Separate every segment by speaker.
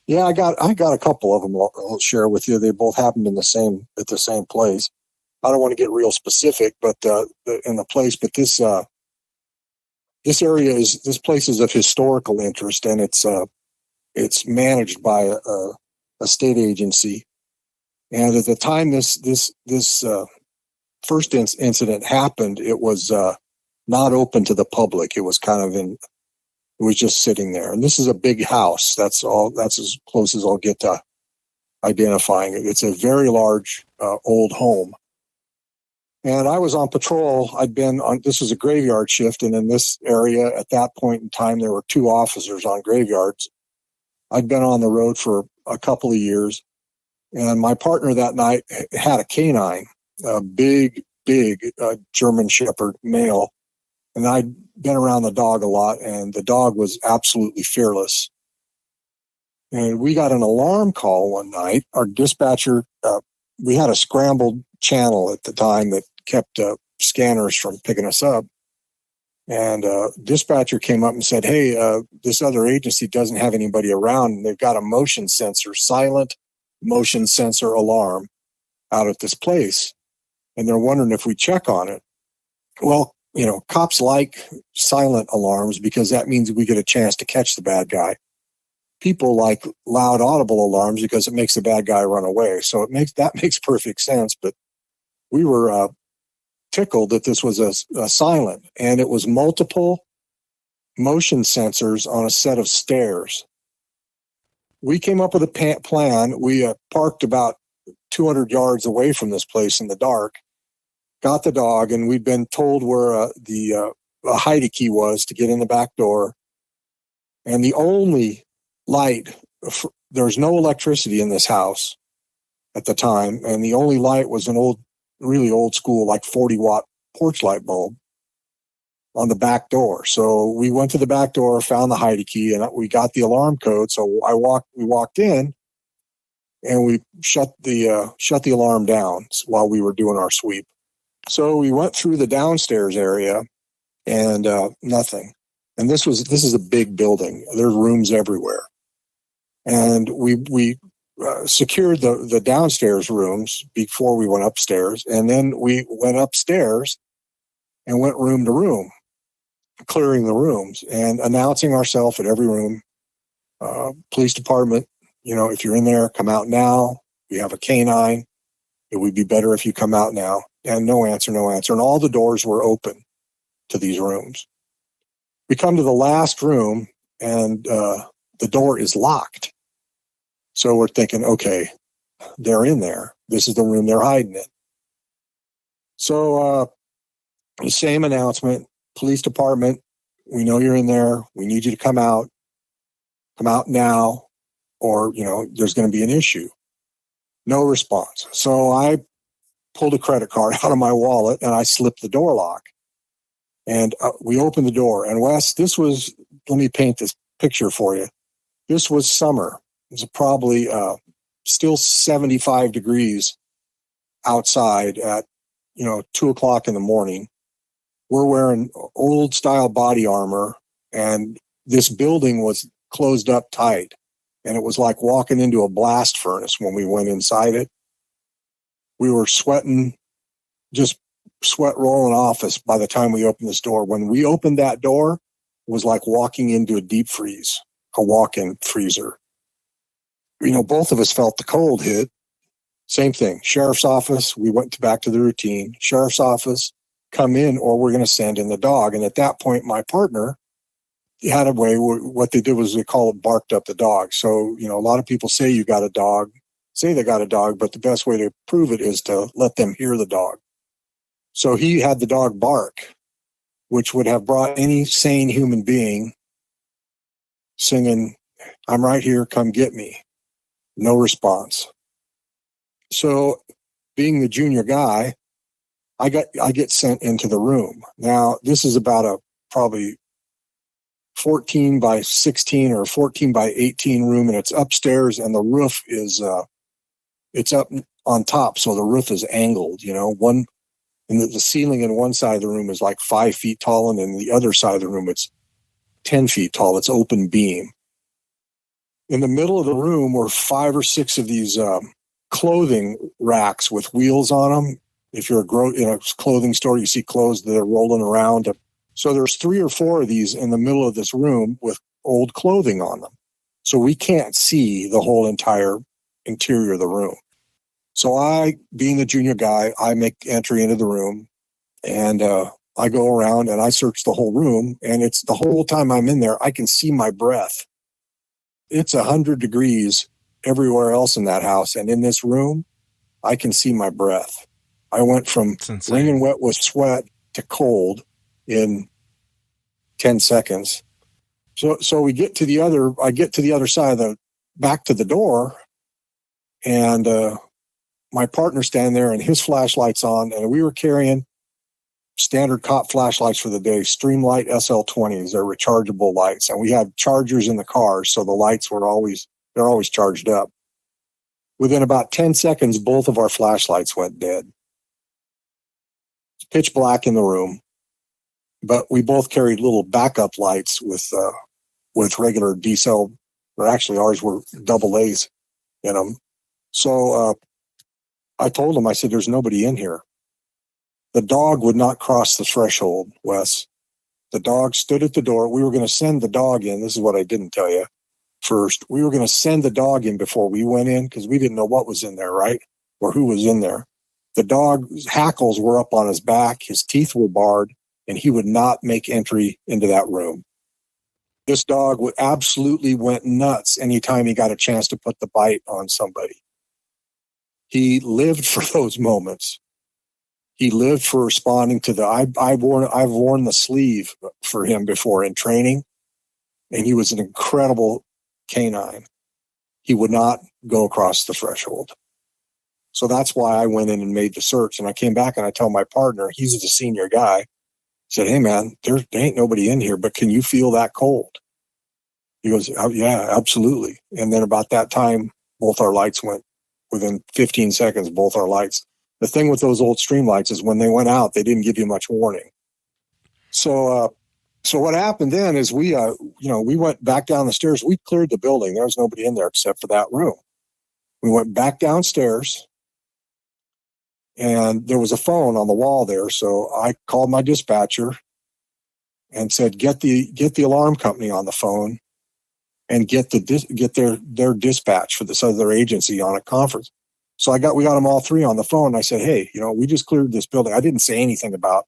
Speaker 1: Yeah, I got a couple of them I'll share with you. They both happened at the same place. I don't want to get real specific, but in the place, but this place is of historical interest, and it's managed by a state agency. And at the time this first incident happened, it was not open to the public. It was kind of it was just sitting there. And this is a big house. That's all. That's as close as I'll get to identifying it. It's a very large old home. And I was on patrol. This was a graveyard shift. And in this area at that point in time, there were 2 officers on graveyards. I'd been on the road for a couple of years. And my partner that night had a canine, a big German Shepherd male. And I'd been around the dog a lot, and the dog was absolutely fearless. And we got an alarm call one night. Our dispatcher, we had a scrambled channel at the time that kept scanners from picking us up. And dispatcher came up and said, hey, this other agency doesn't have anybody around. And they've got a motion sensor, silent motion sensor alarm out at this place. And they're wondering if we check on it. Well, cops like silent alarms because that means we get a chance to catch the bad guy. People like loud audible alarms because it makes the bad guy run away. So that makes perfect sense. But we were tickled that this was a silent, and it was multiple motion sensors on a set of stairs. We came up with a plan. We parked about 200 yards away from this place in the dark, got the dog, and we'd been told where the hide key was to get in the back door. And the only light, there was no electricity in this house at the time, and the only light was an really old school, like 40-watt porch light bulb on the back door. So we went to the back door, found the hide key, and we got the alarm code. So we walked in, and we shut the alarm down while we were doing our sweep. So we went through the downstairs area, and nothing. And this is a big building. There's rooms everywhere, and we secured the downstairs rooms before we went upstairs, and then we went upstairs and went room to room, clearing the rooms and announcing ourselves at every room. Police department, if you're in there, come out now. We have a canine. It would be better if you come out now. And no answer. And all the doors were open to these rooms. We come to the last room, and the door is locked. So we're thinking, okay, they're in there. This is the room they're hiding in. So the same announcement, police department, we know you're in there. We need you to come out. Come out now, or, there's going to be an issue. No response. So I pulled a credit card out of my wallet, and I slipped the door lock. And we opened the door. And Wes, let me paint this picture for you. This was summer. It was probably still 75 degrees outside at, 2:00 in the morning. We're wearing old style body armor, and this building was closed up tight. And it was like walking into a blast furnace when we went inside it. We were sweating, just sweat rolling off us by the time we opened this door. When we opened that door, it was like walking into a deep freeze, a walk-in freezer. Both of us felt the cold hit. Same thing. Sheriff's office, we went back to the routine. Sheriff's office, come in, or we're going to send in the dog. And at that point, my partner had a way, what they did was they call it barked up the dog. So, a lot of people say they got a dog, but the best way to prove it is to let them hear the dog. So he had the dog bark, which would have brought any sane human being singing, "I'm right here, come get me." No response. So being the junior guy, I get sent into the room. Now, this is about a probably 14 by 16 or 14 by 18 room, and it's upstairs, and the roof is it's up on top, so the roof is angled. And the ceiling in one side of the room is like 5 feet tall, and then the other side of the room it's 10 feet tall. It's open beam. In the middle of the room were 5 or 6 of these clothing racks with wheels on them. If you're in a clothing store, you see clothes that are rolling around. So there's 3 or 4 of these in the middle of this room with old clothing on them. So we can't see the whole entire interior of the room. So I, being the junior guy, I make entry into the room, and I go around and I search the whole room, and it's the whole time I'm in there, I can see my breath. It's 100 degrees everywhere else in that house. And in this room, I can see my breath. I went from wringing wet with sweat to cold in 10 seconds. So I get to the other side back to the door, and my partner's standing there and his flashlight's on, and we were carrying standard cop flashlights for the day, Streamlight SL20s. They're rechargeable lights, and we had chargers in the car, so the lights they're always charged up. Within about 10 seconds, both of our flashlights went dead. It's pitch black in the room, but we both carried little backup lights with regular D-cell, or actually ours were double A's in them. So I told him, I said, there's nobody in here. The dog would not cross the threshold, Wes. The dog stood at the door. We were going to send the dog in. This is what I didn't tell you first. We were going to send the dog in before we went in because we didn't know what was in there, right? Or who was in there. The dog's hackles were up on his back. His teeth were barred, and he would not make entry into that room. This dog absolutely went nuts anytime he got a chance to put the bite on somebody. He lived for those moments. He lived for responding to I've worn the sleeve for him before in training, and he was an incredible canine. He would not go across the threshold. So that's why I went in and made the search. And I came back and I tell my partner, he's the senior guy, said, hey man, there ain't nobody in here, but can you feel that cold? He goes, oh, yeah, absolutely. And then about that time, both our lights went within 15 seconds, both our lights. The thing with those old Streamlights is when they went out, they didn't give you much warning. So what happened then is we went back down the stairs. We cleared the building. There was nobody in there except for that room. We went back downstairs, and there was a phone on the wall there. So I called my dispatcher and said, get the alarm company on the phone and get their dispatch for this other agency on a conference. So we got them all 3 on the phone. And I said, hey, we just cleared this building. I didn't say anything about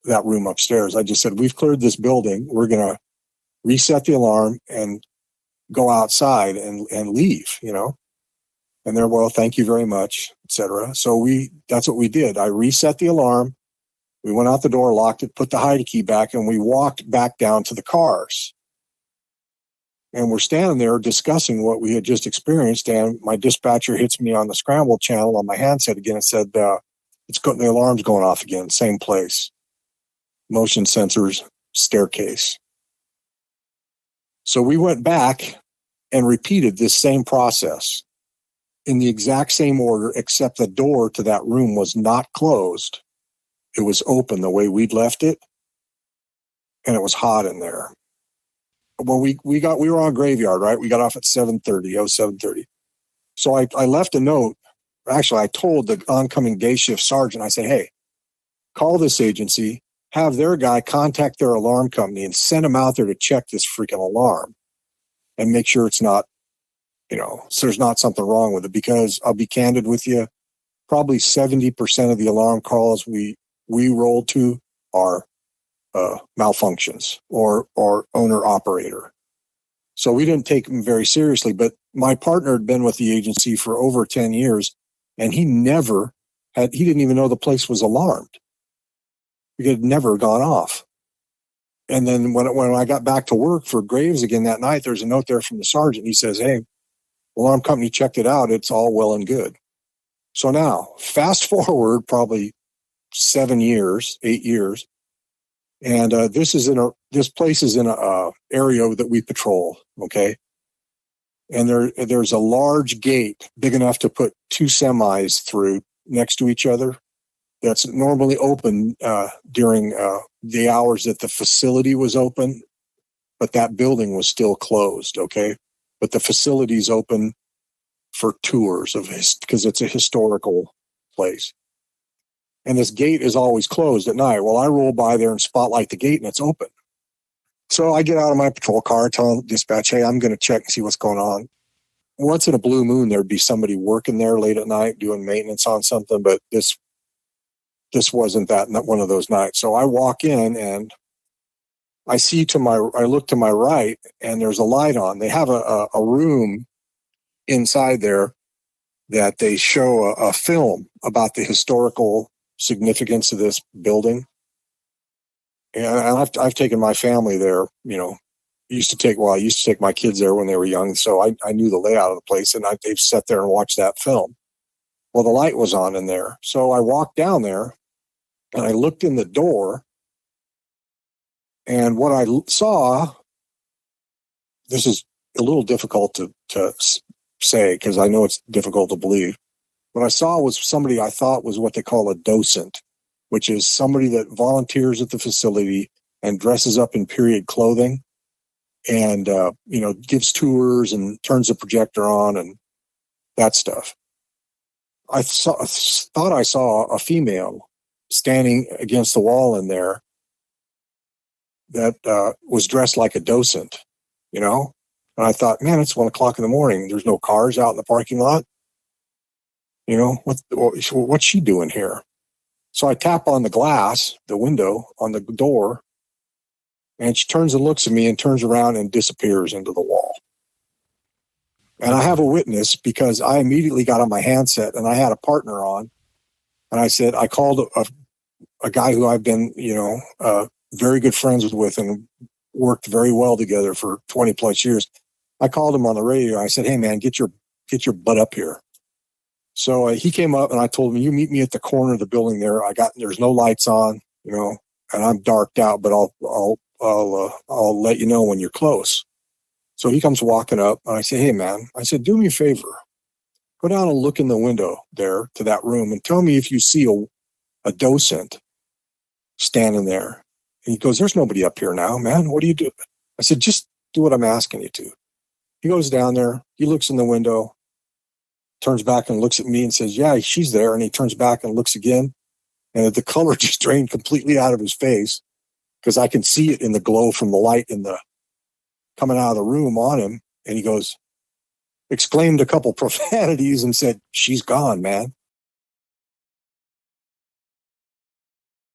Speaker 1: that room upstairs. I just said, we've cleared this building. We're going to reset the alarm and go outside and leave, And they're, well, thank you very much, etc. So that's what we did. I reset the alarm. We went out the door, locked it, put the hide key back, and we walked back down to the cars. And we're standing there discussing what we had just experienced. And my dispatcher hits me on the scramble channel on my handset again and said, the alarm's going off again, same place. Motion sensors, staircase. So we went back and repeated this same process in the exact same order, except the door to that room was not closed. It was open the way we'd left it, and it was hot in there. Well, we were on graveyard, right? We got off at 7:30. So I left a note. Actually, I told the oncoming day shift sergeant, I said, hey, call this agency, have their guy contact their alarm company and send them out there to check this freaking alarm and make sure it's not, so there's not something wrong with it. Because I'll be candid with you, probably 70% of the alarm calls we roll to are malfunctions or owner operator. So we didn't take them very seriously, but my partner had been with the agency for over 10 years and he didn't even know the place was alarmed. It had never gone off. And then when I got back to work for Graves again that night, there's a note there from the sergeant. He says, hey, alarm company checked it out. It's all well and good. So now fast forward probably 8 years. And this place is in a area that we patrol, okay? And there's a large gate big enough to put 2 semis through next to each other. That's normally open during the hours that the facility was open, but that building was still closed, okay? but the facility's open for tours because it's a historical place. And this gate is always closed at night. Well, I roll by there and spotlight the gate, and it's open. So I get out of my patrol car, tell dispatch, hey, I'm going to check and see what's going on. Once in a blue moon, there'd be somebody working there late at night doing maintenance on something, but this wasn't not one of those nights. So I walk in and I look to my right, and there's a light on. They have a room inside there that they show a film about the historical significance of this building. And I've taken my family there, I used to take my kids there when they were young. So I knew the layout of the place, and they've sat there and watched that film. Well, the light was on in there. So I walked down there and I looked in the door, and what I saw, this is a little difficult to say because I know it's difficult to believe. What I saw was somebody I thought was what they call a docent, which is somebody that volunteers at the facility and dresses up in period clothing and, gives tours and turns the projector on and that stuff. I thought I saw a female standing against the wall in there that was dressed like a docent, And I thought, man, it's 1 o'clock in the morning. There's no cars out in the parking lot. What's she doing here? So I tap on the glass, the window on the door, and she turns and looks at me and turns around and disappears into the wall. And I have a witness because I immediately got on my handset and I had a partner on. And I said, I called a guy who I've been, very good friends with and worked very well together for 20 plus years. I called him on the radio. I said, hey man, get your butt up here. So he came up and I told him, you meet me at the corner of the building there. There's no lights on, and I'm darked out, but I'll let you know when you're close. So he comes walking up and I say, hey man, I said, do me a favor. Go down and look in the window there to that room and tell me if you see a docent standing there. And he goes, there's nobody up here now, man. What do you do? I said, just do what I'm asking you to. He goes down there. He looks in the window, turns back and looks at me and says, yeah, she's there. And he turns back and looks again. And the color just drained completely out of his face because I can see it in the glow from the light coming out of the room on him. And he exclaimed a couple profanities and said, she's gone, man.